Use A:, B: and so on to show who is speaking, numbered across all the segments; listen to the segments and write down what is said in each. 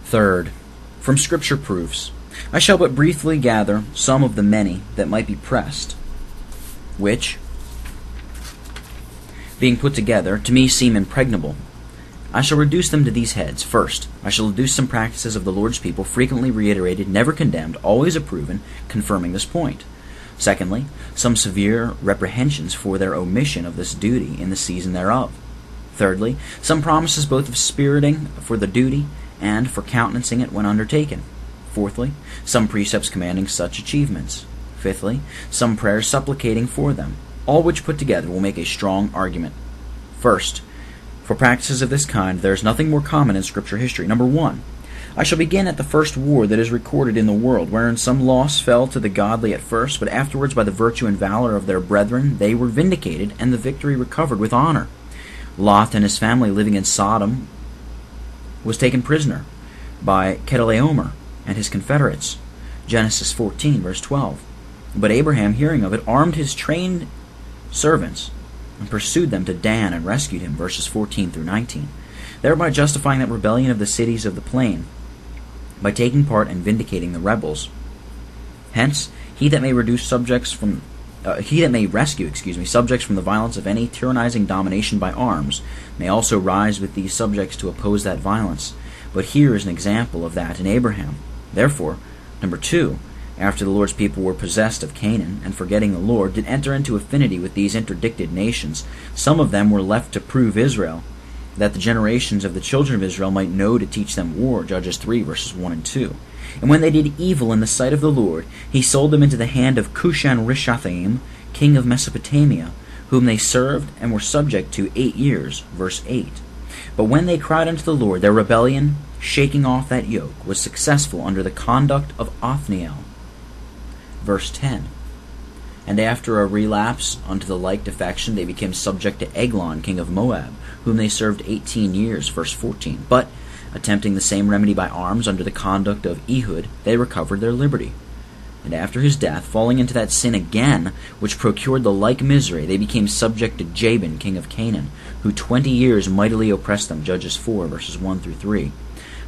A: Third, from Scripture proofs, I shall but briefly gather some of the many that might be pressed, which, being put together, to me seem impregnable. I shall reduce them to these heads. First, I shall adduce some practices of the Lord's people, frequently reiterated, never condemned, always approven, confirming this point. Secondly, some severe reprehensions for their omission of this duty in the season thereof. Thirdly, some promises both of spiriting for the duty and for countenancing it when undertaken. Fourthly, some precepts commanding such achievements. Fifthly, some prayers supplicating for them, all which put together will make a strong argument. First, for practices of this kind, there is nothing more common in Scripture history. Number 1, I shall begin at the first war that is recorded in the world, wherein some loss fell to the godly at first, but afterwards by the virtue and valor of their brethren they were vindicated, and the victory recovered with honor. Lot and his family living in Sodom was taken prisoner by Chedorlaomer and his confederates. Genesis 14, verse 12. But Abraham, hearing of it, armed his trained servants and pursued them to Dan and rescued him. Verses 14 through 19. Thereby justifying that rebellion of the cities of the plain by taking part and vindicating the rebels. Hence, he that may rescue subjects from the violence of any tyrannizing domination by arms may also rise with these subjects to oppose that violence. But here is an example of that in Abraham. Therefore, number 2, after the Lord's people were possessed of Canaan, and forgetting the Lord, did enter into affinity with these interdicted nations, some of them were left to prove Israel, that the generations of the children of Israel might know to teach them war. Judges 3, verses 1 and 2. And when they did evil in the sight of the Lord, he sold them into the hand of Cushan-Rishathaim, king of Mesopotamia, whom they served and were subject to 8 years. Verse 8. But when they cried unto the Lord, their rebellion, shaking off that yoke, was successful under the conduct of Othniel. Verse 10. And after a relapse unto the like defection, they became subject to Eglon, king of Moab, whom they served 18 years. Verse 14. But, attempting the same remedy by arms under the conduct of Ehud, they recovered their liberty. And after his death, falling into that sin again, which procured the like misery, they became subject to Jabin, king of Canaan, who 20 years mightily oppressed them. Judges 4, verses 1 through 3.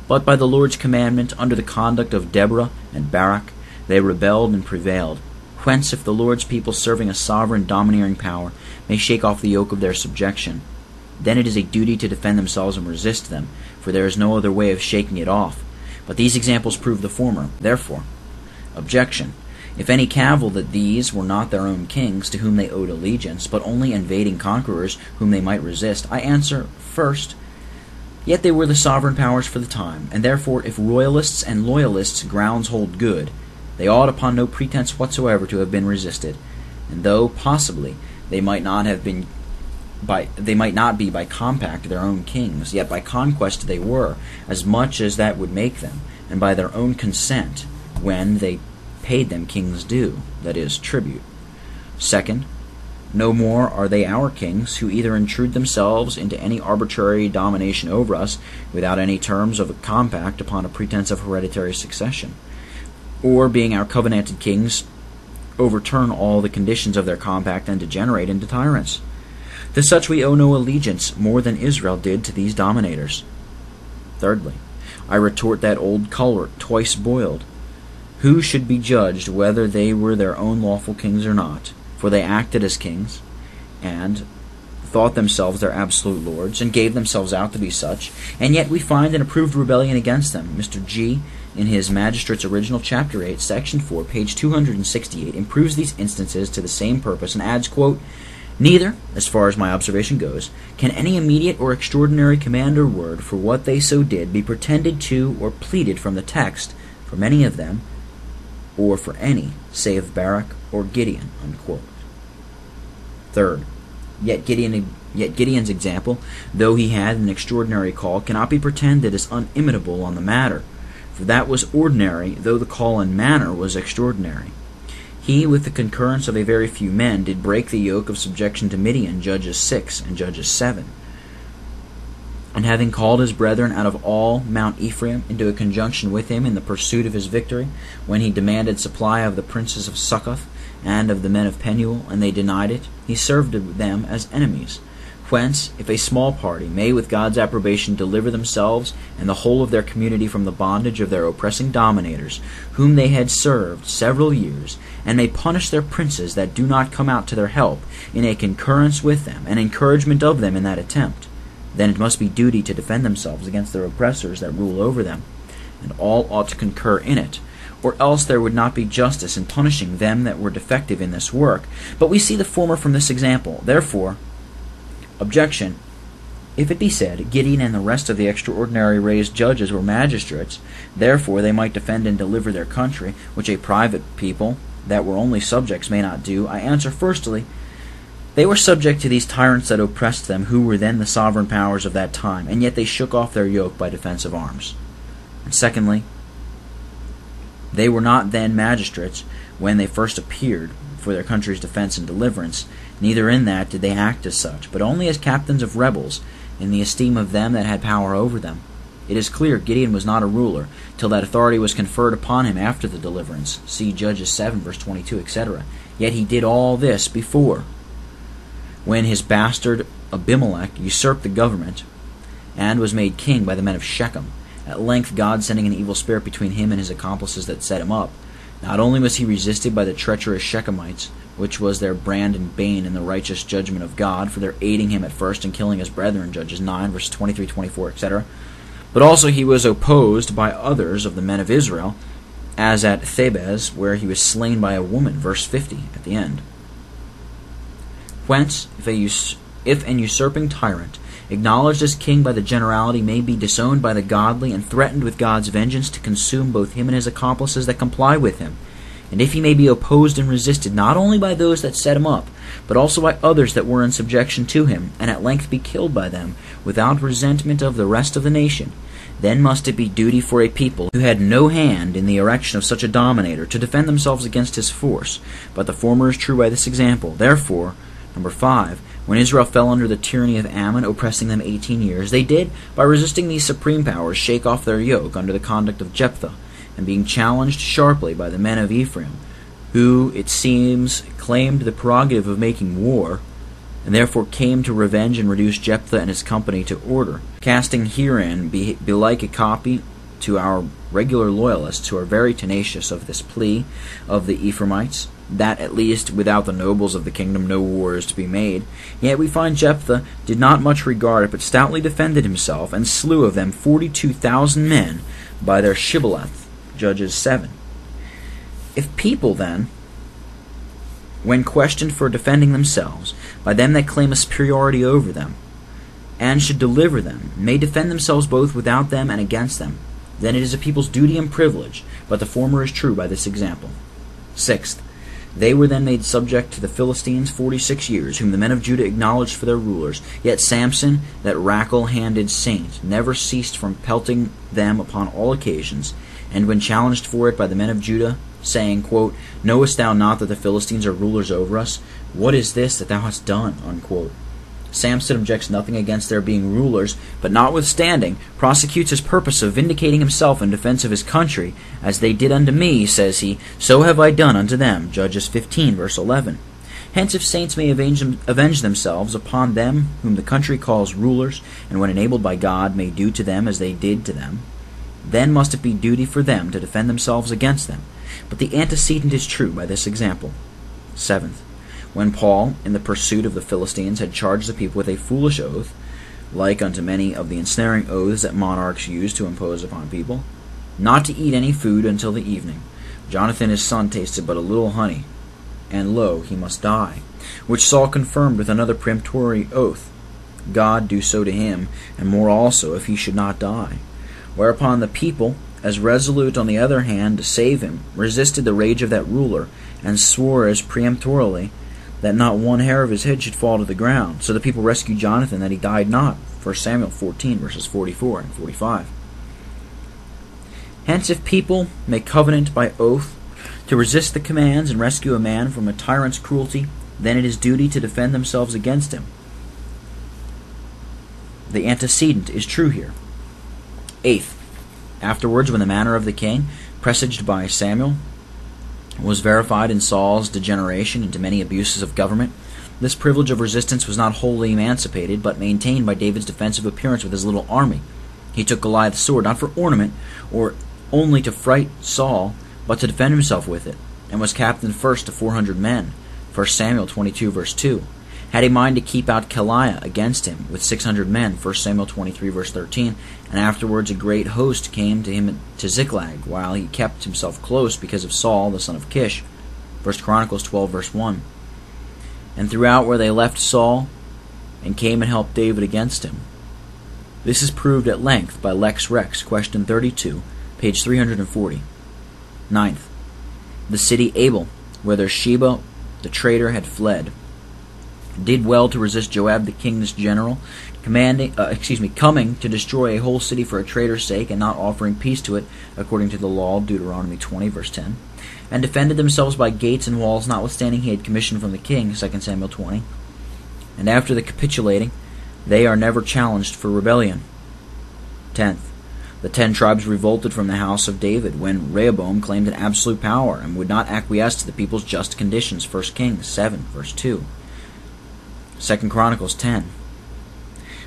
A: But by the Lord's commandment, under the conduct of Deborah and Barak, they rebelled and prevailed. Whence, if the Lord's people serving a sovereign domineering power may shake off the yoke of their subjection, then it is a duty to defend themselves and resist them, for there is no other way of shaking it off. But these examples prove the former. Therefore, objection. If any cavil that these were not their own kings to whom they owed allegiance, but only invading conquerors whom they might resist, I answer, first, yet they were the sovereign powers for the time, and therefore if royalists and loyalists' grounds hold good, they ought upon no pretense whatsoever to have been resisted, and though possibly they might not be by compact their own kings, yet by conquest they were, as much as that would make them, and by their own consent, when they paid them kings' due, that is, tribute. Second, no more are they our kings, who either intrude themselves into any arbitrary domination over us, without any terms of a compact upon a pretense of hereditary succession, or, being our covenanted kings, overturn all the conditions of their compact and degenerate into tyrants. To such we owe no allegiance more than Israel did to these dominators. Thirdly, I retort that old culvert twice boiled. Who should be judged whether they were their own lawful kings or not? For they acted as kings, and thought themselves their absolute lords, and gave themselves out to be such, and yet we find an approved rebellion against them. Mr. G., in his Magistrate's Original, Chapter 8, Section 4, page 268, improves these instances to the same purpose, and adds, quote, neither, as far as my observation goes, can any immediate or extraordinary command or word for what they so did be pretended to or pleaded from the text from any of them, or for any, save Barak or Gideon, unquote. Third, yet Gideon's example, though he had an extraordinary call, cannot be pretended as unimitable on the matter, for that was ordinary, though the call and manner was extraordinary. He, with the concurrence of a very few men, did break the yoke of subjection to Midian, Judges 6 and Judges 7. And having called his brethren out of all Mount Ephraim into a conjunction with him in the pursuit of his victory, when he demanded supply of the princes of Succoth and of the men of Penuel, and they denied it, he served them as enemies. Whence, if a small party may with God's approbation deliver themselves and the whole of their community from the bondage of their oppressing dominators, whom they had served several years, and may punish their princes that do not come out to their help, in a concurrence with them, and encouragement of them in that attempt, then it must be duty to defend themselves against their oppressors that rule over them, and all ought to concur in it, or else there would not be justice in punishing them that were defective in this work. But we see the former from this example. Therefore, objection: if it be said, Gideon and the rest of the extraordinary raised judges were magistrates, therefore they might defend and deliver their country, which a private people that were only subjects may not do, I answer, firstly, they were subject to these tyrants that oppressed them, who were then the sovereign powers of that time, and yet they shook off their yoke by defense of arms. And secondly, they were not then magistrates when they first appeared for their country's defense and deliverance, neither in that did they act as such, but only as captains of rebels, in the esteem of them that had power over them. It is clear Gideon was not a ruler, till that authority was conferred upon him after the deliverance. See Judges 7, verse 22, etc. Yet he did all this before, when his bastard Abimelech usurped the government, and was made king by the men of Shechem, at length God sending an evil spirit between him and his accomplices that set him up. Not only was he resisted by the treacherous Shechemites, which was their brand and bane in the righteous judgment of God, for their aiding him at first and killing his brethren, Judges 9, verses 23, 24, etc., but also he was opposed by others of the men of Israel, as at Thebez, where he was slain by a woman, verse 50, at the end. Whence, if an usurping tyrant, acknowledged as king by the generality, may be disowned by the godly, and threatened with God's vengeance to consume both him and his accomplices that comply with him, and if he may be opposed and resisted not only by those that set him up, but also by others that were in subjection to him, and at length be killed by them, without resentment of the rest of the nation, then must it be duty for a people who had no hand in the erection of such a dominator to defend themselves against his force. But the former is true by this example. Therefore, number 5, when Israel fell under the tyranny of Ammon, oppressing them 18 years, they did, by resisting these supreme powers, shake off their yoke under the conduct of Jephthah, and being challenged sharply by the men of Ephraim, who, it seems, claimed the prerogative of making war, and therefore came to revenge and reduce Jephthah and his company to order, casting herein belike a copy to our regular loyalists, who are very tenacious of this plea of the Ephraimites, that at least without the nobles of the kingdom no war is to be made. Yet we find Jephthah did not much regard it, but stoutly defended himself, and slew of them 42,000 men by their shibboleth, Judges 7. If people then, when questioned for defending themselves by them that claim a superiority over them, and should deliver them, may defend themselves both without them and against them, then it is a people's duty and privilege, but the former is true by this example. 6th, they were then made subject to the Philistines 46 years, whom the men of Judah acknowledged for their rulers. Yet Samson, that rackle-handed saint, never ceased from pelting them upon all occasions, and when challenged for it by the men of Judah, saying, quote, knowest thou not that the Philistines are rulers over us? What is this that thou hast done? Unquote. Samson objects nothing against their being rulers, but notwithstanding prosecutes his purpose of vindicating himself in defense of his country. As they did unto me, says he, so have I done unto them. Judges 15, verse 11. Hence, if saints may avenge themselves upon them whom the country calls rulers, and when enabled by God may do to them as they did to them, then must it be duty for them to defend themselves against them. But the antecedent is true by this example. 7th, when Paul, in the pursuit of the Philistines, had charged the people with a foolish oath, like unto many of the ensnaring oaths that monarchs use to impose upon people, not to eat any food until the evening, Jonathan his son tasted but a little honey, and lo, he must die, which Saul confirmed with another peremptory oath, God do so to him, and more also, if he should not die. Whereupon the people, as resolute on the other hand to save him, resisted the rage of that ruler, and swore as peremptorily that not one hair of his head should fall to the ground. So the people rescued Jonathan, that he died not. 1 Samuel 14, verses 44 and 45. Hence, if people make covenant by oath to resist the commands and rescue a man from a tyrant's cruelty, then it is duty to defend themselves against him. The antecedent is true here. 8th, afterwards, when the manner of the king, presaged by Samuel, was verified in Saul's degeneration into many abuses of government, This privilege of resistance was not wholly emancipated, but maintained by David's defensive appearance with his little army. He took Goliath's sword not for ornament, or only to fright Saul, but to defend himself with it, and was captain first to 400 men. 1 Samuel 22, verse 2. Had a mind to keep out Kaliah against him with 600 men. 1 Samuel 23, verse 13. And afterwards a great host came to him to Ziklag, while he kept himself close because of Saul, the son of Kish. 1 Chronicles 12, verse 1. And throughout where they left Saul, and came and helped David against him. This is proved at length by Lex Rex, question 32, page 340. Ninth, the city Abel, whither Sheba the traitor had fled, did well to resist Joab the king's general, coming to destroy a whole city for a traitor's sake, and not offering peace to it, according to the law, Deuteronomy 20, verse 10, and defended themselves by gates and walls, notwithstanding he had commission from the king, 2 Samuel 20. And after the capitulating, they are never challenged for rebellion. 10th, the 10 tribes revolted from the house of David when Rehoboam claimed an absolute power and would not acquiesce to the people's just conditions. 1 Kings 7, verse 2. 2 Chronicles 10,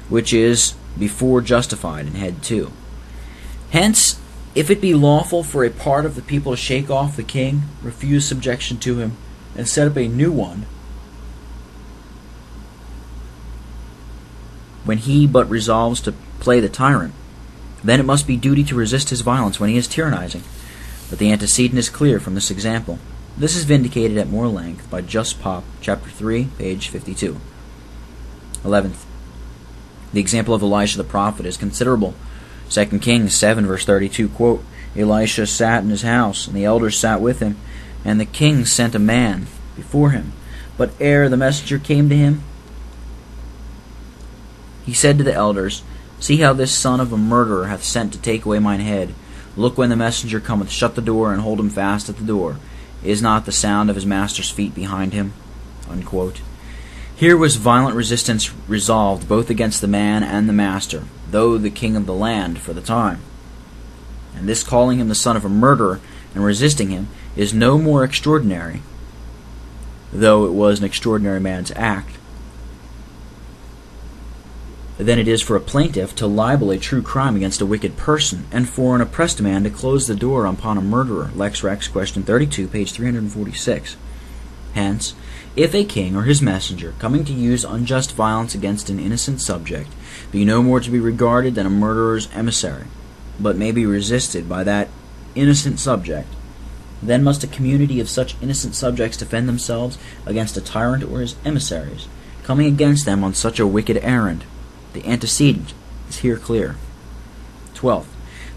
A: which is before justified in head 2. Hence, if it be lawful for a part of the people to shake off the king, refuse subjection to him, and set up a new one, when he but resolves to play the tyrant, then it must be duty to resist his violence when he is tyrannizing. But the antecedent is clear from this example. This is vindicated at more length by Just Pop, chapter 3, page 52. 11th, the example of Elisha the prophet is considerable. 2 Kings 7, verse 32, quote, Elisha sat in his house, and the elders sat with him, and the king sent a man before him. But ere the messenger came to him, he said to the elders, See how this son of a murderer hath sent to take away mine head. Look, when the messenger cometh, shut the door, and hold him fast at the door. Is not the sound of his master's feet behind him? Unquote. Here was violent resistance resolved both against the man and the master, though the king of the land for the time. And this calling him the son of a murderer and resisting him is no more extraordinary, though it was an extraordinary man's act, than it is for a plaintiff to libel a true crime against a wicked person, and for an oppressed man to close the door upon a murderer. Lex Rex, question 32, page 346. Hence, if a king or his messenger, coming to use unjust violence against an innocent subject, be no more to be regarded than a murderer's emissary, but may be resisted by that innocent subject, then must a community of such innocent subjects defend themselves against a tyrant or his emissaries, coming against them on such a wicked errand. The antecedent is here clear. 12th,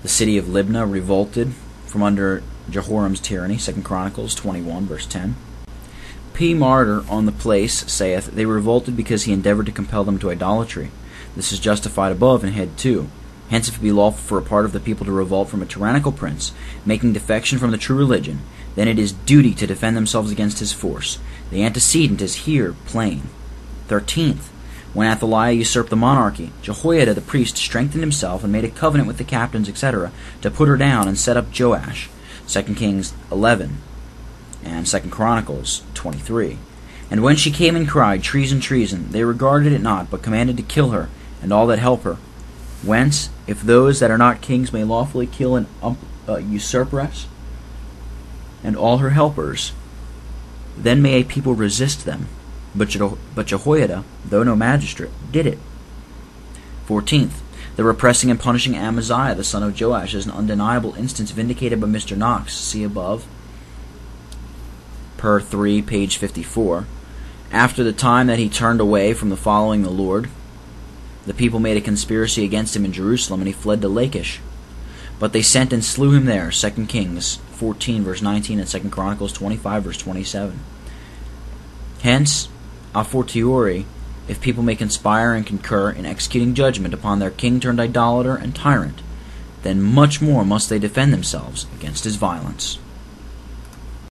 A: the city of Libnah revolted from under Jehoram's tyranny. 2 Chronicles 21, verse 10. P. Martyr on the place saith, They revolted because he endeavored to compel them to idolatry. This is justified above in head 2. Hence, if it be lawful for a part of the people to revolt from a tyrannical prince, making defection from the true religion, then it is duty to defend themselves against his force. The antecedent is here plain. 13th, when Athaliah usurped the monarchy, Jehoiada the priest strengthened himself and made a covenant with the captains, etc., to put her down and set up Joash. 2 Kings 11 and 2 Chronicles 23. And when she came and cried, Treason, treason, they regarded it not, but commanded to kill her, and all that help her. Whence, if those that are not kings may lawfully kill an usurperess, and all her helpers, then may a people resist them. But Jehoiada, though no magistrate, did it. 14th, the repressing and punishing Amaziah, the son of Joash, is an undeniable instance vindicated by Mr. Knox, see above, per 3, page 54. After the time that he turned away from the following the Lord, the people made a conspiracy against him in Jerusalem, and he fled to Lachish. But they sent and slew him there, 2 Kings 14, verse 19, and 2 Chronicles 25, verse 27. Hence, a fortiori, if people may conspire and concur in executing judgment upon their king turned idolater and tyrant, then much more must they defend themselves against his violence.